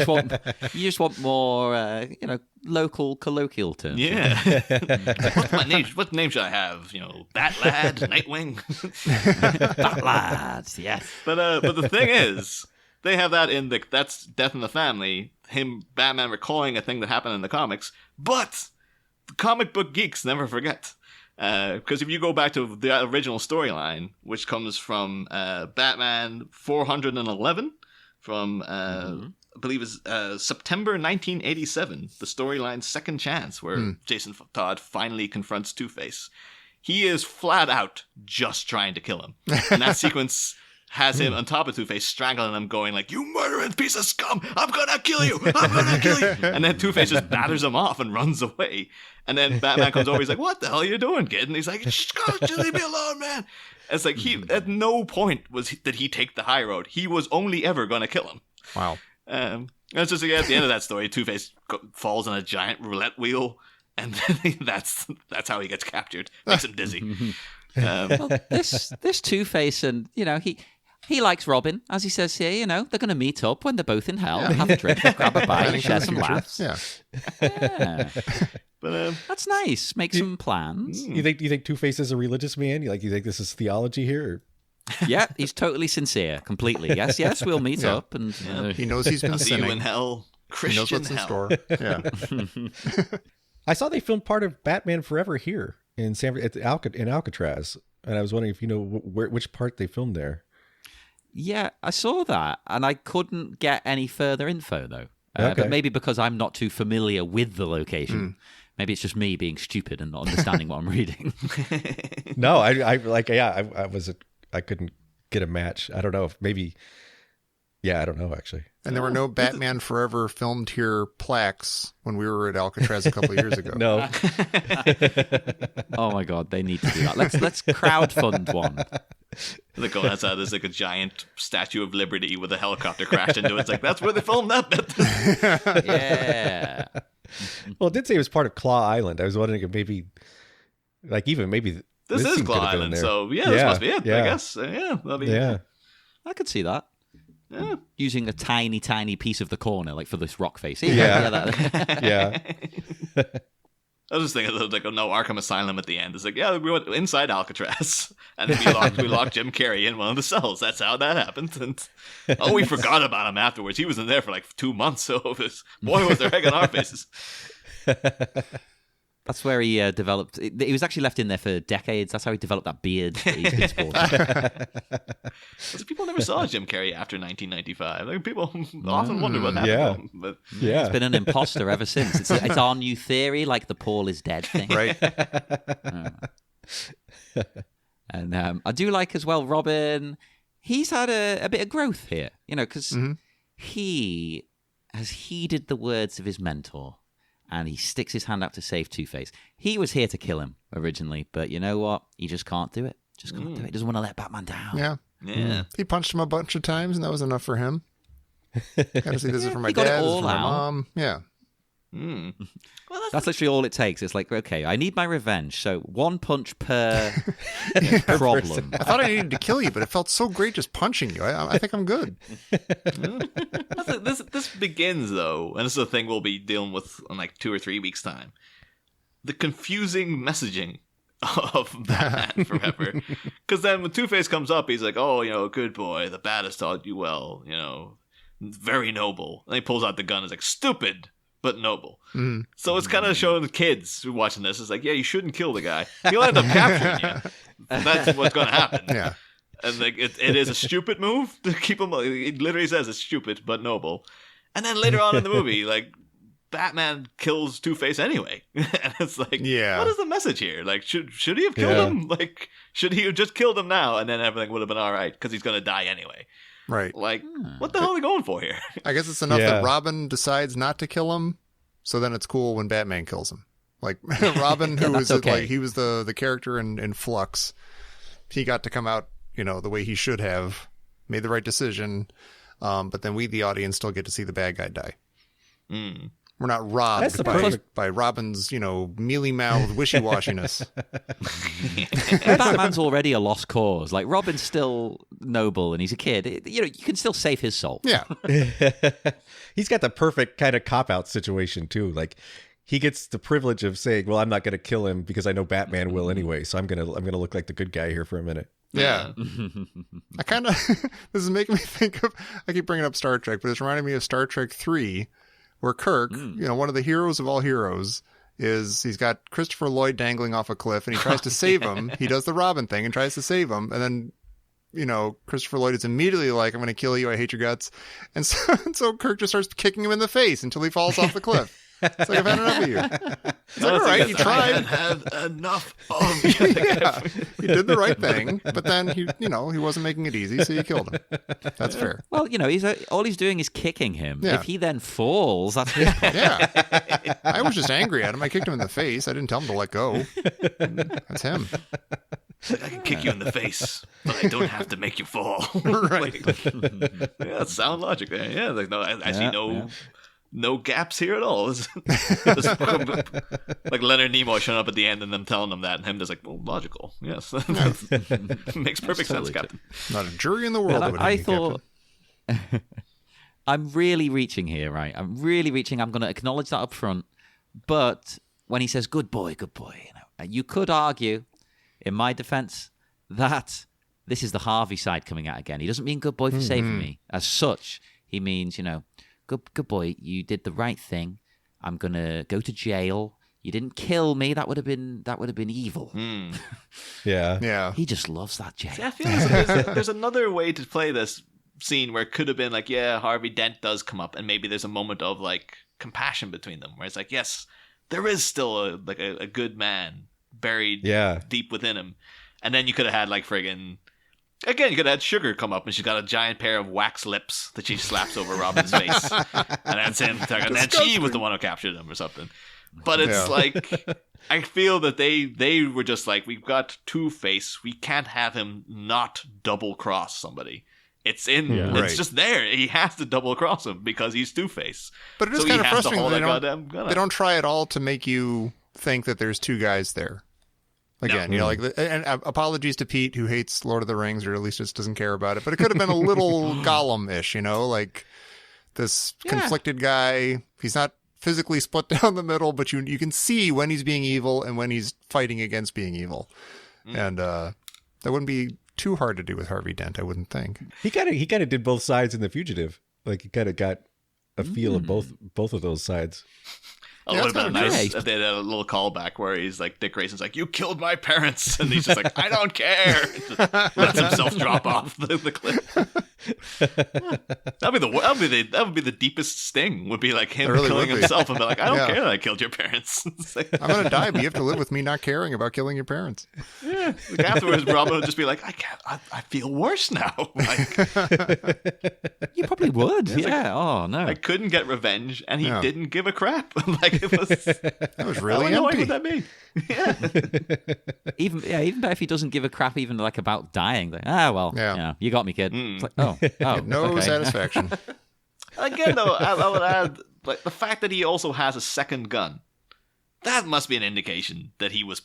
[SPEAKER 2] just want more, local colloquial terms.
[SPEAKER 3] Yeah. What's my name? What name should I have? Bat Lad, Nightwing.
[SPEAKER 2] Bat lads, yes.
[SPEAKER 3] But the thing is, they have that in that's Death in the Family. Him, Batman, recalling a thing that happened in the comics, but the comic book geeks never forget. Because if you go back to the original storyline, which comes from Batman 411, from I believe is September 1987, the storyline Second Chance, where Jason Todd finally confronts Two-Face. He is flat out just trying to kill him. And that sequence has him on top of Two-Face, strangling him, going like, you murdering piece of scum, I'm gonna kill you, I'm gonna kill you. And then Two-Face just batters him off and runs away. And then Batman comes over, he's like, what the hell are you doing, kid? And he's like, just leave me alone, man. And it's like, he at no point did he take the high road. He was only ever gonna kill him.
[SPEAKER 4] Wow.
[SPEAKER 3] It's just at the end of that story, Two-Face falls on a giant roulette wheel, and that's how he gets captured. Makes him dizzy.
[SPEAKER 2] Well, this Two-Face, and he likes Robin, as he says here. They're going to meet up when they're both in hell, have a drink, grab a bite, and share some laughs.
[SPEAKER 4] Yeah.
[SPEAKER 2] Yeah.
[SPEAKER 3] But
[SPEAKER 2] That's nice. Make some plans.
[SPEAKER 5] You think Two-Face is a religious man? You think this is theology here?
[SPEAKER 2] Yeah, he's totally sincere, completely. Yes, we'll meet
[SPEAKER 4] Yeah.
[SPEAKER 2] up. And
[SPEAKER 4] He knows he's been
[SPEAKER 3] See you in
[SPEAKER 4] sinning.
[SPEAKER 3] hell,
[SPEAKER 4] He knows
[SPEAKER 3] Christian
[SPEAKER 4] what's in
[SPEAKER 3] hell.
[SPEAKER 4] store. Yeah.
[SPEAKER 5] I saw they filmed part of Batman Forever here in in Alcatraz, and I was wondering if you know which part they filmed there.
[SPEAKER 2] yeah, I saw that, and I couldn't get any further info, though.
[SPEAKER 5] Okay.
[SPEAKER 2] But maybe because I'm not too familiar with the location.
[SPEAKER 4] Hmm.
[SPEAKER 2] Maybe it's just me being stupid and not understanding what I'm reading.
[SPEAKER 5] No, I couldn't get a match. I don't know if maybe. Yeah, I don't know actually.
[SPEAKER 4] And there were no Batman Forever filmed here plaques when we were at Alcatraz a couple of years ago.
[SPEAKER 5] No,
[SPEAKER 2] Oh my god, they need to do that. Let's crowdfund one.
[SPEAKER 3] Like going outside, there's like a giant Statue of Liberty with a helicopter crashed into it. It's like, that's where they filmed that bit.
[SPEAKER 2] Yeah.
[SPEAKER 5] well, it did say it was part of Claw Island. I was wondering if maybe, maybe
[SPEAKER 3] This is
[SPEAKER 5] scene could
[SPEAKER 3] Claw
[SPEAKER 5] have been
[SPEAKER 3] Island,
[SPEAKER 5] there.
[SPEAKER 3] so yeah, this must be it, I
[SPEAKER 5] yeah.
[SPEAKER 3] guess. Yeah, that'd be,
[SPEAKER 5] Yeah,
[SPEAKER 2] I could see that.
[SPEAKER 3] Yeah.
[SPEAKER 2] Using a tiny, tiny piece of the corner, like for this rock face. Here,
[SPEAKER 5] Yeah.
[SPEAKER 2] that.
[SPEAKER 5] yeah.
[SPEAKER 3] I was just thinking, like, oh no, Arkham Asylum at the end. It's like, yeah, we went inside Alcatraz, and we locked Jim Carrey in one of the cells. That's how that happened. And we forgot about him afterwards. He was in there for like 2 months, so it was, boy, was there egg on our faces.
[SPEAKER 2] That's where he developed. He was actually left in there for decades. That's how he developed that beard that he's been sporting.
[SPEAKER 3] Because people never saw Jim Carrey after 1995. Like, people often wonder what happened
[SPEAKER 5] yeah.
[SPEAKER 3] to him. But
[SPEAKER 5] Yeah.
[SPEAKER 2] He's been an imposter ever since. It's our new theory, like the Paul is dead thing.
[SPEAKER 4] Right?
[SPEAKER 2] And I do like as well, Robin. He's had a bit of growth here, because he has heeded the words of his mentor, and he sticks his hand out to save Two-Face. He was here to kill him originally, but you know what? He just can't do it. Just can't do it. He doesn't want to let Batman down.
[SPEAKER 4] Yeah.
[SPEAKER 3] yeah.
[SPEAKER 4] He punched him a bunch of times, and that was enough for him. Gotta see, this is for my
[SPEAKER 2] he got it
[SPEAKER 4] dad, this is
[SPEAKER 2] all
[SPEAKER 4] for my
[SPEAKER 2] out.
[SPEAKER 4] mom. Yeah.
[SPEAKER 3] Well,
[SPEAKER 2] That's literally all it takes. It's like, okay, I need my revenge. So 1 punch per problem.
[SPEAKER 4] I thought I needed to kill you, but it felt so great just punching you. I think I'm good.
[SPEAKER 3] This begins, though, and this is a thing we'll be dealing with in like 2 or 3 weeks' time. The confusing messaging of Batman Forever. Because then when Two-Face comes up, he's like, oh, good boy, the bat has taught you well, very noble. And he pulls out the gun and is like, stupid, but noble. So it's kind of showing the kids who are watching this, it's like, yeah, you shouldn't kill the guy. He'll end up capturing you. That's what's going to happen.
[SPEAKER 4] Yeah.
[SPEAKER 3] And like it is a stupid move to keep him. It literally says it's stupid but noble. And then later on in the movie, like, Batman kills Two-Face anyway, and it's like,
[SPEAKER 4] Yeah.
[SPEAKER 3] what is the message here? Like, should he have killed
[SPEAKER 5] Yeah.
[SPEAKER 3] him? Like, should he have just killed him now, and then everything would have been all right because he's gonna die anyway?
[SPEAKER 4] Right.
[SPEAKER 3] Like, what the hell are we going for here?
[SPEAKER 4] I guess it's enough
[SPEAKER 5] Yeah.
[SPEAKER 4] that Robin decides not to kill him, so then it's cool when Batman kills him. Like Robin, who was
[SPEAKER 2] that's okay.
[SPEAKER 4] like he was the character in Flux. He got to come out, the way he should have, made the right decision. But then we, the audience, still get to see the bad guy die. We're not
[SPEAKER 5] That's
[SPEAKER 4] robbed
[SPEAKER 5] the
[SPEAKER 4] by
[SPEAKER 5] perfect-
[SPEAKER 4] by Robin's, mealy-mouthed wishy-washiness.
[SPEAKER 2] Batman's already a lost cause. Like, Robin's still noble and he's a kid. You can still save his soul.
[SPEAKER 4] Yeah.
[SPEAKER 5] He's got the perfect kind of cop-out situation too. Like, he gets the privilege of saying, "Well, I'm not going to kill him because I know Batman will anyway, so I'm gonna look like the good guy here for a minute."
[SPEAKER 4] Yeah. I kind of, this is making me think of, I keep bringing up Star Trek, but it's reminding me of Star Trek 3, where Kirk, one of the heroes of all heroes, he's got Christopher Lloyd dangling off a cliff and he tries to save him. He does the Robin thing and tries to save him. And then, Christopher Lloyd is immediately like, I'm going to kill you. I hate your guts. And so Kirk just starts kicking him in the face until he falls off the cliff. It's like, I've had enough of you. It's like, all right, you
[SPEAKER 3] I
[SPEAKER 4] tried.
[SPEAKER 3] had enough of you.
[SPEAKER 4] Yeah, he did the right thing, but then he wasn't making it easy, so you killed him. That's fair.
[SPEAKER 2] Well, all he's doing is kicking him.
[SPEAKER 4] Yeah.
[SPEAKER 2] If he then falls, that's his problem.
[SPEAKER 4] Yeah, I was just angry at him. I kicked him in the face. I didn't tell him to let go. That's him.
[SPEAKER 3] I can kick you in the face, but I don't have to make you fall.
[SPEAKER 4] Right.
[SPEAKER 3] Yeah, that's sound logic there. Yeah, like, no, I see
[SPEAKER 2] Yeah.
[SPEAKER 3] no gaps here at all. This like Leonard Nimoy showing up at the end and them telling him that, and him just like, well, logical. Yes, makes perfect sense,
[SPEAKER 2] totally
[SPEAKER 3] Captain.
[SPEAKER 4] Not a jury in the world.
[SPEAKER 2] And
[SPEAKER 4] that would
[SPEAKER 2] I
[SPEAKER 4] hate me,
[SPEAKER 2] thought I'm really reaching here, right? I'm really reaching. I'm going to acknowledge that up front. But when he says "good boy," you could argue, in my defense, that this is the Harvey side coming out again. He doesn't mean good boy for saving me. As such, he means, good boy, you did the right thing. I'm gonna go to jail. You didn't kill me. That would have been evil.
[SPEAKER 5] Yeah.
[SPEAKER 4] Yeah.
[SPEAKER 2] He just loves that jail.
[SPEAKER 3] See, I feel there's another way to play this scene where it could have been like, yeah, Harvey Dent does come up, and maybe there's a moment of like compassion between them, where it's like, yes, there is still a good man buried deep within him, and then you could have had like friggin'. Again, you could have had Sugar come up, and she's got a giant pair of wax lips that she slaps over Robin's face, and that's him. And then she was the one who captured him or something. But it's like, I feel that they were just like, we've got Two-Face. We can't have him not double-cross somebody. It's just there. He has to double-cross him because he's Two-Face.
[SPEAKER 4] But it is kind of frustrating they don't try at all to make you think that there's two guys there. Again, and apologies to Pete, who hates Lord of the Rings, or at least just doesn't care about it. But it could have been a little Gollum-ish, like this conflicted guy. He's not physically split down the middle, but you can see when he's being evil and when he's fighting against being evil. And that wouldn't be too hard to do with Harvey Dent, I wouldn't think.
[SPEAKER 5] He kind of did both sides in The Fugitive. Like, he kind of got a feel of both of those sides.
[SPEAKER 3] It would have been nice if they had a little callback where he's like, Dick Grayson's like, you killed my parents. And he's just like, I don't care. Just lets himself drop off the cliff. That would be the deepest sting, would be like him killing himself and be like, I don't care that I killed your parents. Like,
[SPEAKER 4] I'm going to die, but you have to live with me not caring about killing your parents.
[SPEAKER 3] Yeah. Like afterwards, Robin would just be like, I feel worse now. Like,
[SPEAKER 2] You probably would. Oh, no.
[SPEAKER 3] I couldn't get revenge, and he didn't give a crap. Like,
[SPEAKER 4] that was really
[SPEAKER 3] how
[SPEAKER 4] empty.
[SPEAKER 3] would that be? Yeah.
[SPEAKER 2] Even better if he doesn't give a crap even like about dying. Like, you got me, kid. It's like,
[SPEAKER 4] no satisfaction.
[SPEAKER 3] Again, though, I would add like the fact that he also has a second gun. That must be an indication that he was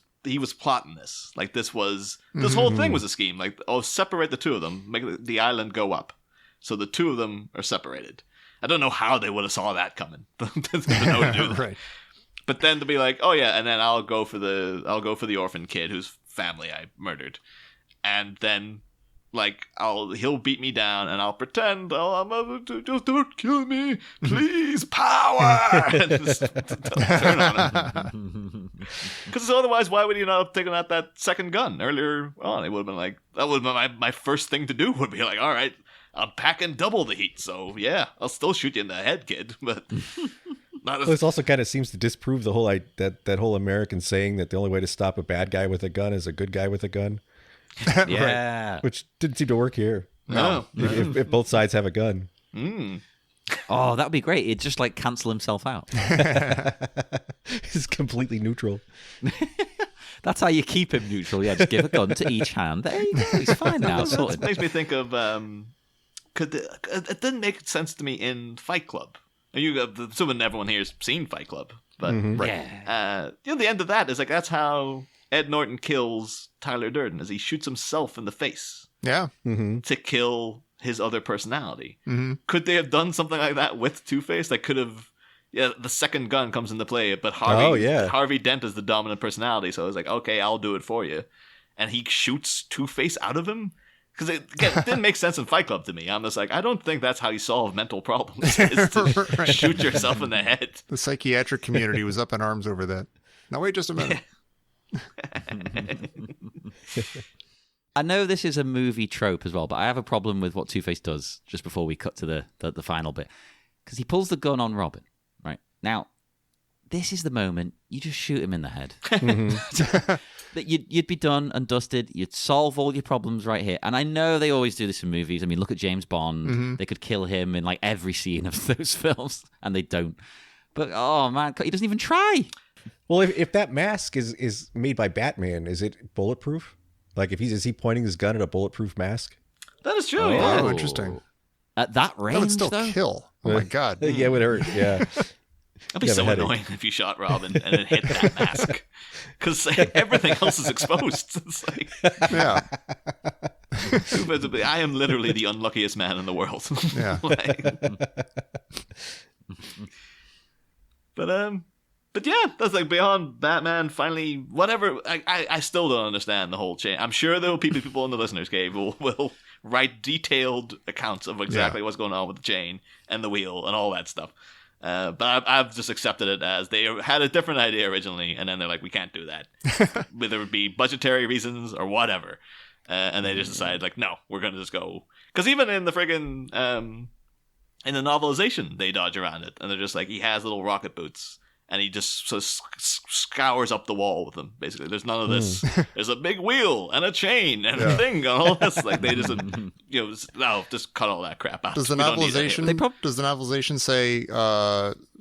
[SPEAKER 3] plotting this. Like this whole thing was a scheme. Like, separate the two of them, make the island go up, so the two of them are separated. I don't know how they would have saw that coming.
[SPEAKER 4] Right.
[SPEAKER 3] But then to be like, oh yeah, and then I'll go for the orphan kid whose family I murdered, and then like he'll beat me down, and I'll pretend just don't kill me, please, power, and just turn on him. Because otherwise, why would he not have taken out that second gun earlier on? It would have been like, that would have been my first thing to do, would be like, all right, I'm packing double the heat, so yeah, I'll still shoot you in the head, kid. But
[SPEAKER 5] this also kind of seems to disprove the whole that whole American saying that the only way to stop a bad guy with a gun is a good guy with a gun.
[SPEAKER 2] Yeah,
[SPEAKER 5] right. Which didn't seem to work here.
[SPEAKER 3] No,
[SPEAKER 5] if both sides have a gun.
[SPEAKER 2] Oh, that would be great. It'd just like cancel himself out.
[SPEAKER 5] He's completely neutral.
[SPEAKER 2] That's how you keep him neutral. Yeah, just give a gun to each hand. There you go. He's fine now.
[SPEAKER 3] It makes me think of it didn't make sense to me in Fight Club. Assuming everyone here has seen Fight Club, but
[SPEAKER 2] yeah.
[SPEAKER 3] The end of that is like, that's how Ed Norton kills Tyler Durden, as he shoots himself in the face.
[SPEAKER 4] Yeah.
[SPEAKER 3] To kill his other personality. Could they have done something like that with Two-Face? That could have. Yeah, the second gun comes into play, but Harvey Dent is the dominant personality, so I was like, okay, I'll do it for you. And he shoots Two-Face out of him? Because it didn't make sense in Fight Club to me. I'm just like, I don't think that's how you solve mental problems, is to shoot yourself in the head.
[SPEAKER 4] The psychiatric community was up in arms over that. Now wait just a minute.
[SPEAKER 2] I know this is a movie trope as well, but I have a problem with what Two-Face does just before we cut to the final bit. Because he pulls the gun on Robin. Now, this is the moment you just shoot him in the head. That you'd be done and dusted. You'd solve all your problems right here. And I know they always do this in movies. I mean, look at James Bond. They could kill him in like every scene of those films, and they don't. But oh man, he doesn't even try.
[SPEAKER 5] Well, if that mask is made by Batman, is it bulletproof? Like, is he pointing his gun at a bulletproof mask?
[SPEAKER 3] That is true.
[SPEAKER 4] Oh, interesting.
[SPEAKER 2] At that range,
[SPEAKER 4] that would still
[SPEAKER 2] though?
[SPEAKER 4] Kill. Oh my god.
[SPEAKER 5] Yeah, it would hurt. Yeah.
[SPEAKER 3] That'd be so annoying if you shot Robin and it hit that mask. Because everything else is exposed. It's like,
[SPEAKER 4] yeah.
[SPEAKER 3] I am literally the unluckiest man in the world.
[SPEAKER 4] Yeah.
[SPEAKER 3] But But yeah, that's like beyond Batman finally, whatever. I still don't understand the whole chain. I'm sure there will be people in the listeners' cave who will write detailed accounts of exactly what's going on with the chain and the wheel and all that stuff. But I've just accepted it as they had a different idea originally, and then they're like, we can't do that. Whether it be budgetary reasons or whatever. And they just decided, like, no, we're going to just go. Because even in the friggin', in the novelization, they dodge around it. And they're just like, he has little rocket boots. And he just sort of scours up the wall with them, basically. There's none of this. There's a big wheel and a chain and a thing and all this. Like, they just, just cut all that crap out.
[SPEAKER 4] Does the novelization say,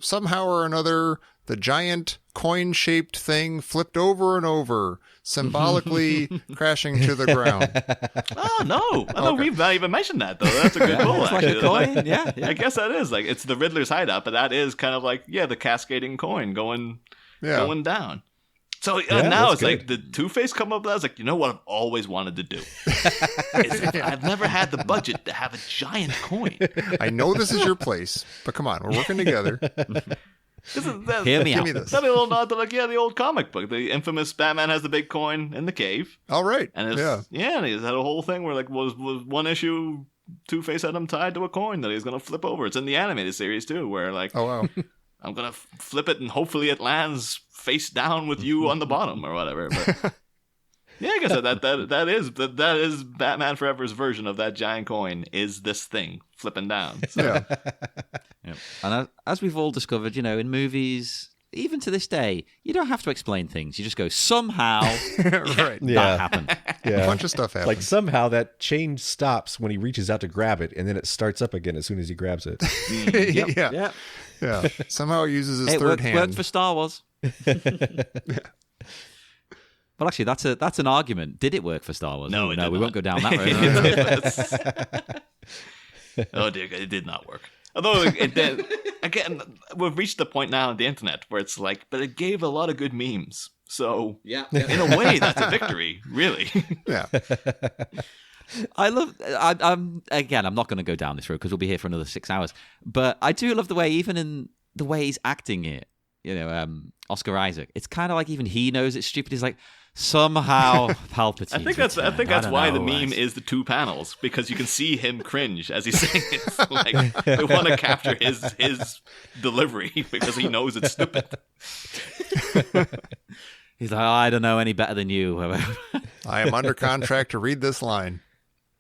[SPEAKER 4] somehow or another, the giant coin-shaped thing flipped over and over, symbolically crashing to the ground?
[SPEAKER 3] Oh, no. I know we've not even mentioned that, though. That's a good pull,
[SPEAKER 2] It's
[SPEAKER 3] actually.
[SPEAKER 2] like a coin, yeah.
[SPEAKER 3] I guess that is. Like, it's the Riddler's hideout, but that is kind of like, the cascading coin going down. So now it's like the Two-Face come up with that. I was like, you know what I've always wanted to do? I've never had the budget to have a giant coin.
[SPEAKER 4] I know this is your place, but come on, we're working together.
[SPEAKER 2] Hear me out.
[SPEAKER 4] me this.
[SPEAKER 3] That'd be a little nod to the old comic book, the infamous Batman has the big coin in the cave.
[SPEAKER 4] All right.
[SPEAKER 3] And and he had a whole thing where was one issue Two-Face had him tied to a coin that he's gonna flip over. It's in the animated series too, where like,
[SPEAKER 4] oh wow,
[SPEAKER 3] I'm gonna flip it and hopefully it lands face down with you on the bottom or whatever. But yeah, I guess that is Batman Forever's version of that giant coin. Is this thing flipping down? So.
[SPEAKER 2] Yep. And as we've all discovered, in movies, even to this day, you don't have to explain things. You just go, somehow
[SPEAKER 4] right.
[SPEAKER 2] that happened.
[SPEAKER 4] A bunch of stuff happens.
[SPEAKER 5] Like somehow that chain stops when he reaches out to grab it, and then it starts up again as soon as he grabs it.
[SPEAKER 4] Yeah. Somehow he uses his third hand.
[SPEAKER 2] Worked for Star Wars. Well, actually, that's an argument. Did it work for Star Wars?
[SPEAKER 3] No,
[SPEAKER 2] we won't go down that road.
[SPEAKER 3] Oh dear, it did not work. Although it did. Again, we've reached the point now on the internet where it's like, but it gave a lot of good memes. So in a way, that's a victory, really.
[SPEAKER 4] Yeah.
[SPEAKER 2] I'm not going to go down this road because we'll be here for another 6 hours. But I do love the way, even in the way he's acting it, Oscar Isaac, it's kind of like even he knows it's stupid. He's like, somehow Palpatine.
[SPEAKER 3] I think that's why the meme is the two panels, because you can see him cringe as he's saying it. It's like they want to capture his delivery because he knows it's stupid.
[SPEAKER 2] He's like, I don't know any better than you.
[SPEAKER 4] I am under contract to read this line.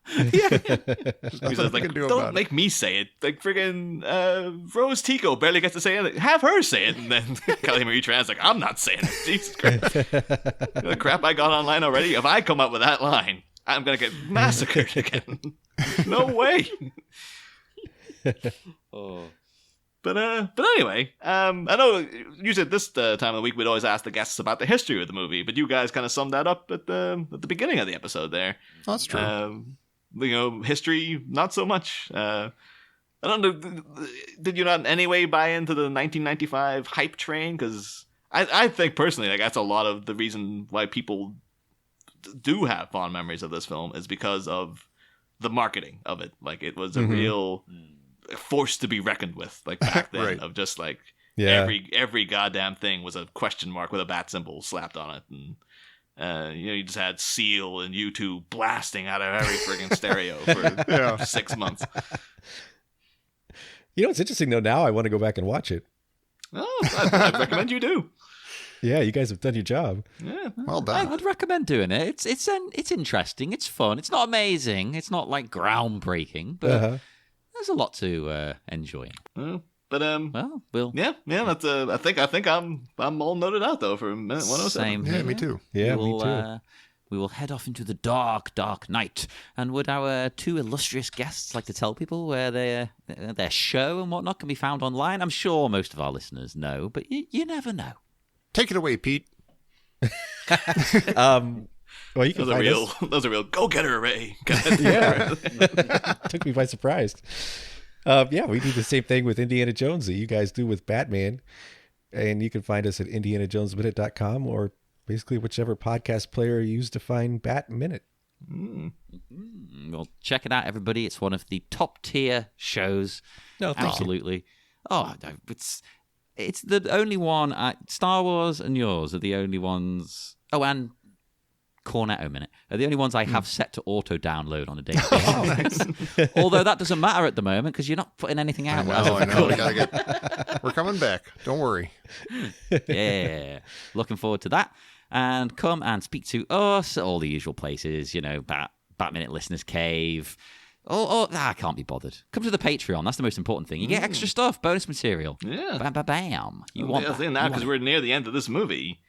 [SPEAKER 3] He says, like, don't make me say it. Like, friggin' Rose Tico barely gets to say it. Have her say it. And then Kelly Marie Tran's like, I'm not saying it. Jesus Christ. The crap I got online already. If I come up with that line, I'm going to get massacred again. No way. But anyway, I know usually at this time of the week we'd always ask the guests about the history of the movie, but you guys kind of summed that up at the beginning of the episode there.
[SPEAKER 4] Oh, that's true.
[SPEAKER 3] History, not so much. I don't know, did you not in any way buy into the 1995 hype train? Because I think personally, like, that's a lot of the reason why people do have fond memories of this film is because of the marketing of it. Like, it was a real force to be reckoned with, like, back then.
[SPEAKER 4] Right.
[SPEAKER 3] Of just like every goddamn thing was a question mark with a bat symbol slapped on it, and you just had Seal and U2 blasting out of every friggin' stereo for 6 months.
[SPEAKER 5] It's interesting though. Now I want to go back and watch it.
[SPEAKER 3] Oh, I recommend you do.
[SPEAKER 5] Yeah, you guys have done your job.
[SPEAKER 3] Yeah,
[SPEAKER 4] well done.
[SPEAKER 2] I would recommend doing it. It's interesting. It's fun. It's not amazing. It's not like groundbreaking, but there's a lot to enjoy.
[SPEAKER 3] But
[SPEAKER 2] we'll
[SPEAKER 3] that's I think I'm all noted out though for minute 107.
[SPEAKER 2] Same
[SPEAKER 4] Yeah,
[SPEAKER 2] here.
[SPEAKER 4] me too.
[SPEAKER 5] Yeah, me too.
[SPEAKER 2] We will head off into the dark, dark night. And would our two illustrious guests like to tell people where their show and whatnot can be found online? I'm sure most of our listeners know, but you never know.
[SPEAKER 4] Take it away, Pete.
[SPEAKER 5] Well, you can find us.
[SPEAKER 3] Those are real. Go get her, Ray.
[SPEAKER 5] Yeah. Took me by surprise. We do the same thing with Indiana Jones that you guys do with Batman. And you can find us at indianajonesminute.com or basically whichever podcast player you use to find Bat Minute.
[SPEAKER 2] Well, check it out, everybody. It's one of the top tier shows.
[SPEAKER 5] No, thank you.
[SPEAKER 2] Absolutely. Oh, it's it's the only one. Star Wars and yours are the only ones. Oh, and Cornetto Minute are the only ones I have set to auto download on a daily basis. Although that doesn't matter at the moment because you're not putting anything out.
[SPEAKER 4] I know. We're coming back. Don't worry.
[SPEAKER 2] Yeah, looking forward to that. And come and speak to us at all the usual places. Bat Minute Listeners Cave. I can't be bothered. Come to the Patreon. That's the most important thing. You get extra stuff, bonus material.
[SPEAKER 3] Yeah.
[SPEAKER 2] Bam, bam, bam. You want that.
[SPEAKER 3] Now, because we're near the end of this movie,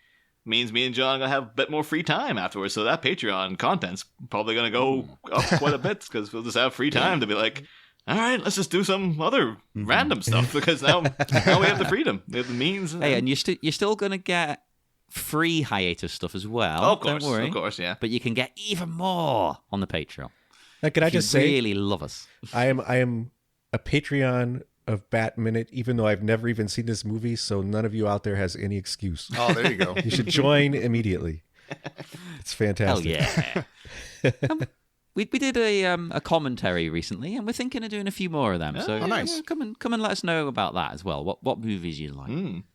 [SPEAKER 3] means me and John are going to have a bit more free time afterwards. So that Patreon content's probably going to go up quite a bit because we'll just have free time to be like, all right, let's just do some other random stuff because now we have the freedom. We have the means.
[SPEAKER 2] Hey, and you're still going to get free hiatus stuff as well.
[SPEAKER 3] Of course,
[SPEAKER 2] don't worry.
[SPEAKER 3] of course, yeah.
[SPEAKER 2] But you can get even more on the Patreon.
[SPEAKER 5] Now, can I just say,
[SPEAKER 2] really love us.
[SPEAKER 5] I am a Patreon of Bat Minute, even though I've never even seen this movie, so none of you out there has any excuse.
[SPEAKER 4] Oh, there you go.
[SPEAKER 5] You should join immediately. It's fantastic.
[SPEAKER 2] Hell yeah. We did a commentary recently, and we're thinking of doing a few more of them. So
[SPEAKER 4] nice.
[SPEAKER 2] come and let us know about that as well. What movies you like.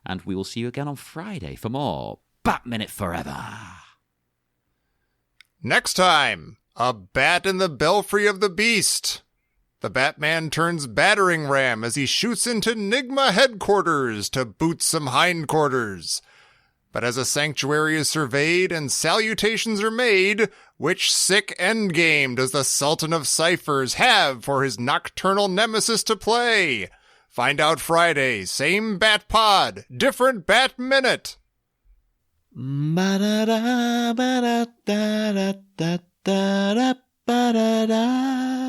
[SPEAKER 2] And we will see you again on Friday for more Bat Minute Forever.
[SPEAKER 4] Next time, a bat in the belfry of the beast. The Batman turns battering ram as he shoots into Nigma headquarters to boot some hindquarters. But as a sanctuary is surveyed and salutations are made, which sick endgame does the Sultan of Ciphers have for his nocturnal nemesis to play? Find out Friday, same Bat Pod, different Bat Minute.
[SPEAKER 1] Ba-da-da, ba-da-da-da-da-da-da-da-da-da.